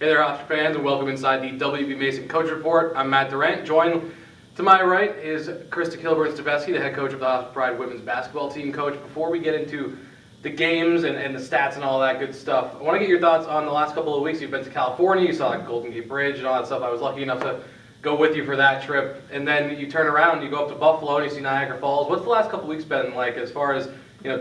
Hey there, Hofstra fans, and welcome inside the WBB Mason Coach Report. I'm Matt Durant. Joined to my right is Krista Kilburn-Steveskey, the head coach of the Hofstra Pride women's basketball team. Coach, before we get into the games and the stats and all that good stuff, I want to get your thoughts on the last couple of weeks. You've been to California, you saw like Golden Gate Bridge and all that stuff. I was lucky enough to go with you for that trip. And then you turn around, you go up to Buffalo and you see Niagara Falls. What's the last couple of weeks been like as far as,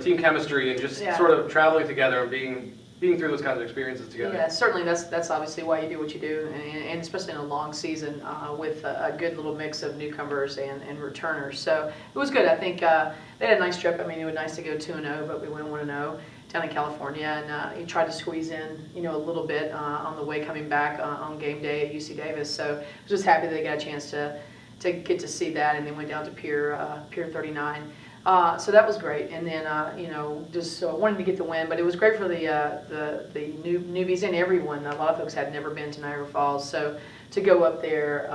team chemistry and just sort of traveling together and being through those kinds of experiences together? Yeah, certainly that's obviously why you do what you do, and especially in a long season with a good little mix of newcomers and returners. So it was good. I think they had a nice trip. I mean, it was nice to go 2-0, but we went 1-0 down in California, and he tried to squeeze in, a little bit on the way coming back on game day at UC Davis. So I was just happy that they got a chance to get to see that, and then went down to Pier 39. So that was great, and then just wanted to get the win, but it was great for the newbies and everyone. A lot of folks had never been to Niagara Falls, so to go up there,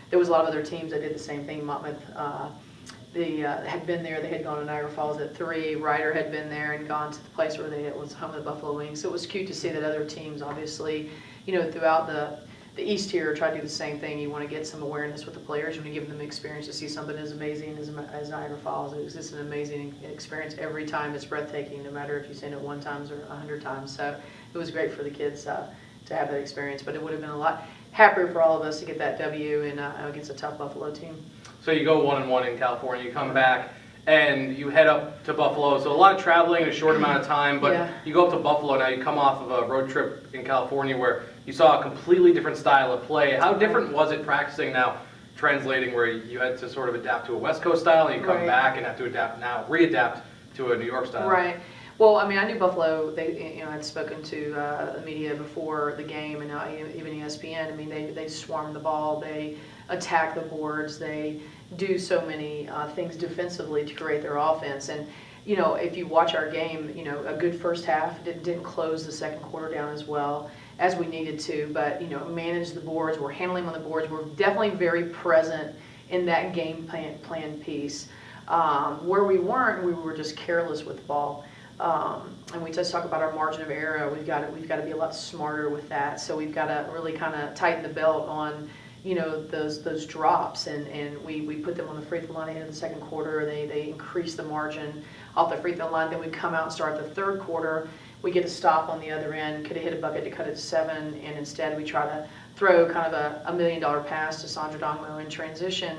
there was a lot of other teams that did the same thing. Monmouth had been there; they had gone to Niagara Falls at 3. Ryder had been there and gone to the place where it was home of the Buffalo Wings. So it was cute to see that other teams, obviously, throughout the East here, try to do the same thing. You want to get some awareness with the players. You want to give them the experience to see something as amazing as Niagara Falls. It's just an amazing experience every time. It's breathtaking, no matter if you've seen it 1 time or 100 times. So it was great for the kids to have that experience. But it would have been a lot happier for all of us to get that W against a tough Buffalo team. So you go 1-1 in California. You come back and you head up to Buffalo. So a lot of traveling in a short amount of time. But you go up to Buffalo now. You come off of a road trip in California where you saw a completely different style of play. How different was it practicing now, translating where you had to sort of adapt to a West Coast style, and you come back and have to readapt to a New York style? Right. Well, I mean, I knew Buffalo. They, I'd spoken to the media before the game, and even ESPN. I mean, they swarm the ball, they attack the boards, they do so many things defensively to create their offense. And if you watch our game, a good first half. Didn't close the second quarter down as well as we needed to, but manage the boards. We're handling on the boards. We're definitely very present in that game plan piece. Where we weren't, we were just careless with the ball. And we just talk about our margin of error. We've got to be a lot smarter with that. So we've got to really kind of tighten the belt on those drops, and we put them on the free throw line in the second quarter. They increase the margin off the free throw line. Then we come out and start the third quarter. We get a stop on the other end. Could have hit a bucket to cut it to 7, and instead we try to throw kind of a $1 million pass to Sandra Dongmo in transition,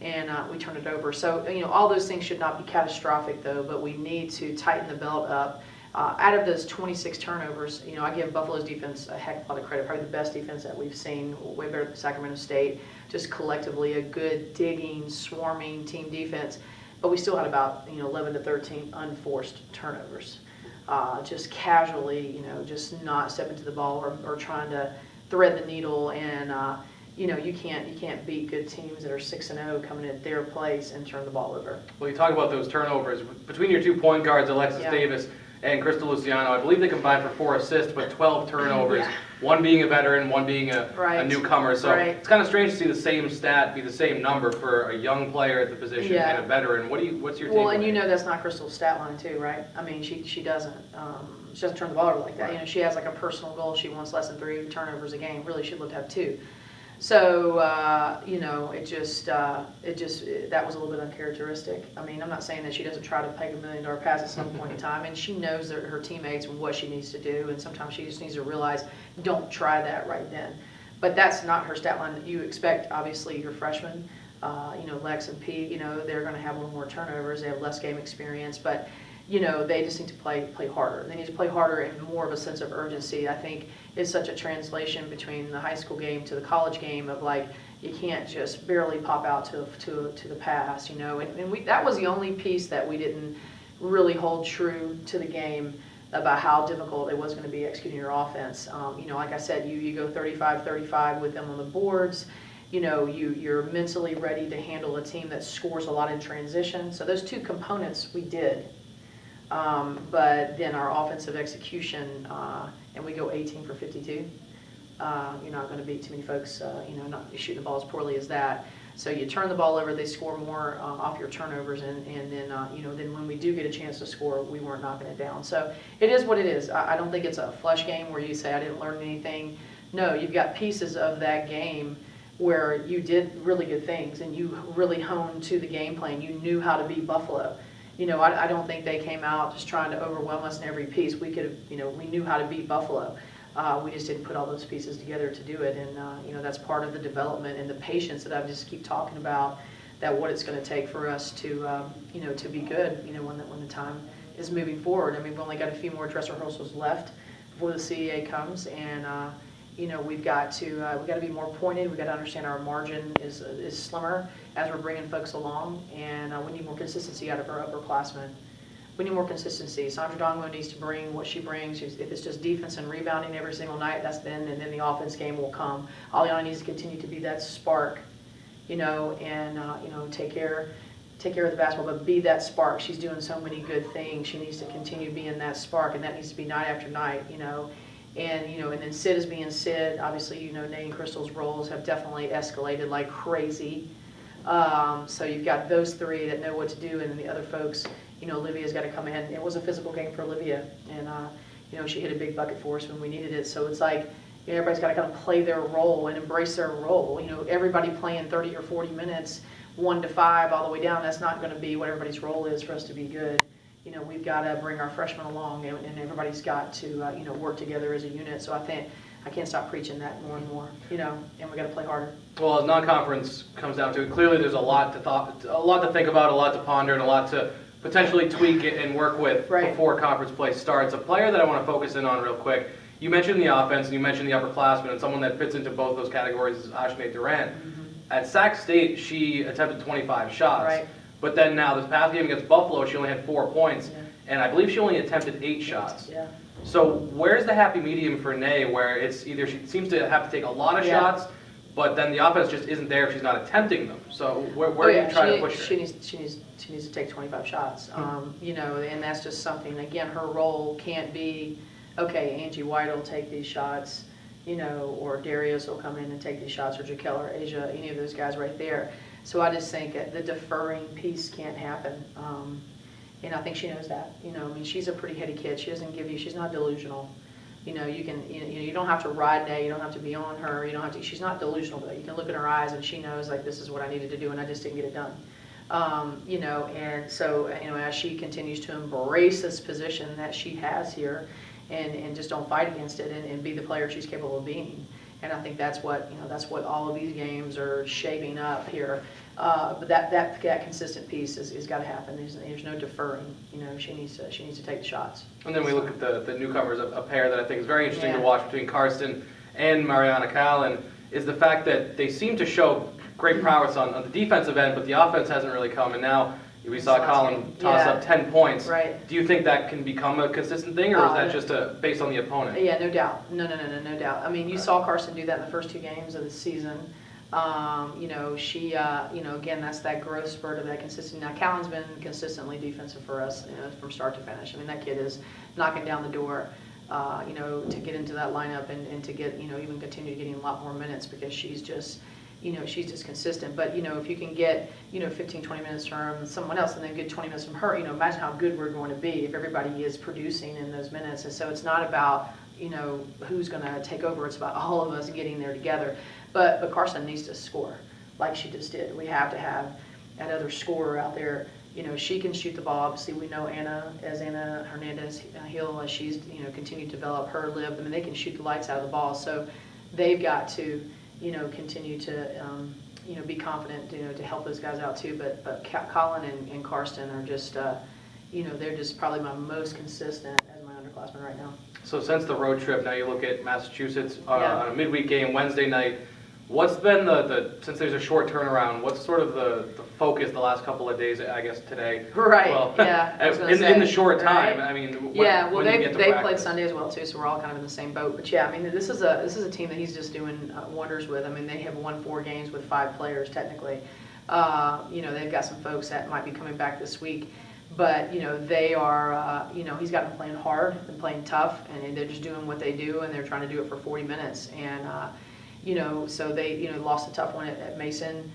and we turn it over. So all those things should not be catastrophic though, but we need to tighten the belt up. Out of those 26 turnovers, I give Buffalo's defense a heck of a lot of credit. Probably the best defense that we've seen, way better than Sacramento State. Just collectively a good digging, swarming team defense. But we still had about 11 to 13 unforced turnovers. Just casually, just not stepping to the ball or trying to thread the needle. And you can't beat good teams that are 6-0 coming at their place and turn the ball over. Well, you talk about those turnovers between your 2 point guards, Alexis Davis and Crystal Luciano. I believe they combined for 4 assists, but 12 turnovers. One being a veteran, one being a newcomer. So it's kind of strange to see the same stat be the same number for a young player at the position and a veteran. What's your take? Well, and that's not Crystal's stat line too, right? I mean, she doesn't turn the ball over like that. Right. She has like a personal goal. She wants less than 3 turnovers a game. Really, she'd love to have 2. So it just that was a little bit uncharacteristic. I mean, I'm not saying that she doesn't try to peg $1 million pass at some point in time, and she knows that her teammates and what she needs to do, and sometimes she just needs to realize, don't try that right then. But that's not her stat line that you expect. Obviously, your freshmen, Lex and P, they're going to have a little more turnovers. They have less game experience, but they just need to play harder. They need to play harder and more of a sense of urgency. I think is such a translation between the high school game to the college game of like, you can't just barely pop out to the pass, and that was the only piece that we didn't really hold true to the game about how difficult it was going to be executing your offense. Like I said, you go 35-35 with them on the boards. You're mentally ready to handle a team that scores a lot in transition. So those 2 components we did. But then our offensive execution, and we go 18 for 52. You're not going to beat too many folks, not shooting the ball as poorly as that. So you turn the ball over, they score more off your turnovers, and then then when we do get a chance to score, we weren't knocking it down. So it is what it is. I don't think it's a flush game where you say I didn't learn anything No, you've got pieces of that game where you did really good things and you really honed to the game plan. You knew how to beat Buffalo. I don't think they came out just trying to overwhelm us in every piece. We could have, we knew how to beat Buffalo. We just didn't put all those pieces together to do it. And, that's part of the development and the patience that I just keep talking about, that what it's going to take for us to, to be good, when the time is moving forward. I mean, we've only got a few more dress rehearsals left before the CEA comes, and we've got to be more pointed. We've got to understand our margin is slimmer as we're bringing folks along, and we need more consistency out of our upperclassmen. We need more consistency. Sandra Dongmo needs to bring what she brings. If it's just defense and rebounding every single night, and then the offense game will come. Aliana needs to continue to be that spark, and take care of the basketball, but be that spark. She's doing so many good things. She needs to continue being that spark, and that needs to be night after night, And then Sid is being Sid. Obviously, Nate and Crystal's roles have definitely escalated like crazy. So you've got those three that know what to do, and then the other folks, Olivia's got to come in. It was a physical game for Olivia, and she hit a big bucket for us when we needed it. So it's like, everybody's got to kind of play their role and embrace their role. Everybody playing 30 or 40 minutes, 1 to 5, all the way down, that's not going to be what everybody's role is for us to be good. We've got to bring our freshmen along, and everybody's got to, work together as a unit. So I think I can't stop preaching that more and more, and we got to play harder. Well, as non-conference comes down to it, clearly there's a lot to think about, a lot to ponder, and a lot to potentially tweak it and work with before conference play starts. A player that I want to focus in on real quick. You mentioned the offense, and you mentioned the upperclassmen, and someone that fits into both those categories is Ashnae Durant. Mm-hmm. At Sac State, she attempted 25 shots. Right. But then now, this past game against Buffalo, she only had 4 points, and I believe she only attempted 8 shots. Yeah. So where's the happy medium for Nay, where it's either she seems to have to take a lot of shots, but then the offense just isn't there if she's not attempting them. So where are you trying to push her? She needs to take 25 shots. And that's just something. Again, her role can't be, okay, Angie White will take these shots, or Darius will come in and take these shots, or Jaquel or Asia, any of those guys right there. So I just think the deferring piece can't happen. And I think she knows that. She's a pretty heady kid. She doesn't she's not delusional. You don't have to ride Nay, you don't have to be on her, she's not delusional though. You can look in her eyes and she knows, like, this is what I needed to do and I just didn't get it done. And so, as she continues to embrace this position that she has here and just don't fight against it and be the player she's capable of being. And I think that's what all of these games are shaping up here. But that consistent piece is got to happen. There's no deferring. She needs to take the shots. And then we look at the newcomers, a pair that I think is very interesting to watch between Karsten and Mariana Callan, is the fact that they seem to show great prowess on the defensive end, but the offense hasn't really come. And now we saw Colin toss up 10 points. Right. Do you think that can become a consistent thing, or is that just based on the opponent? Yeah, no doubt. No doubt. I mean, you saw Karsten do that in the first 2 games of the season. She, again, that's that growth spurt of that consistency. Now, Callan's been consistently defensive for us, from start to finish. I mean, that kid is knocking down the door, to get into that lineup and to get, even continue getting a lot more minutes, because she's just consistent. But, if you can get, 15, 20 minutes from someone else and then get 20 minutes from her, imagine how good we're going to be if everybody is producing in those minutes. And so it's not about, who's going to take over. It's about all of us getting there together. But Karsten needs to score like she just did. We have to have that other scorer out there. She can shoot the ball. Obviously, we know Anna Hernandez Hill, as she's, continued to develop her lib. I mean, they can shoot the lights out of the ball. So they've got to, continue to, be confident, to help those guys out too. But Colin and Karsten are just, they're just probably my most consistent as my underclassmen right now. So since the road trip, now you look at Massachusetts on a midweek game Wednesday night. What's been since there's a short turnaround, what's sort of the focus the last couple of days, I guess today? Right, well, in the short time, I mean, they played Sunday as well too, so we're all kind of in the same boat. But I mean, this is a team that he's just doing wonders with. I mean, they have won 4 games with 5 players technically. They've got some folks that might be coming back this week. But, they are, he's got them playing hard and playing tough, and they're just doing what they do, and they're trying to do it for 40 minutes. And, so they, lost a tough one at Mason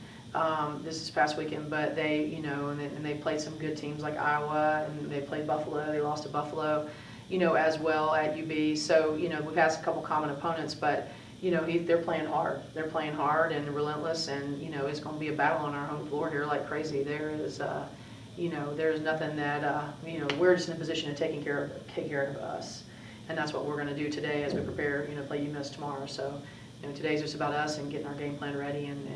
this past weekend, but they, and they played some good teams like Iowa, and they played Buffalo. They lost to Buffalo, as well at UB. So, we've had a couple common opponents, but, they're playing hard. They're playing hard and relentless, and it's going to be a battle on our home floor here like crazy. There's nothing that we're just in a position to take care of us, and that's what we're going to do today as we prepare to play UMass tomorrow. So today's just about us and getting our game plan ready and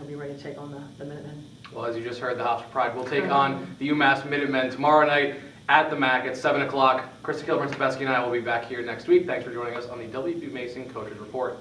be ready to take on the Minutemen. Well, as you just heard, the House of Pride will take on the UMass Minutemen tomorrow night at the MAC at 7 o'clock. Krista Kilburn-Steveskey and I will be back here next week. Thanks for joining us on the WB Mason Coaches Report.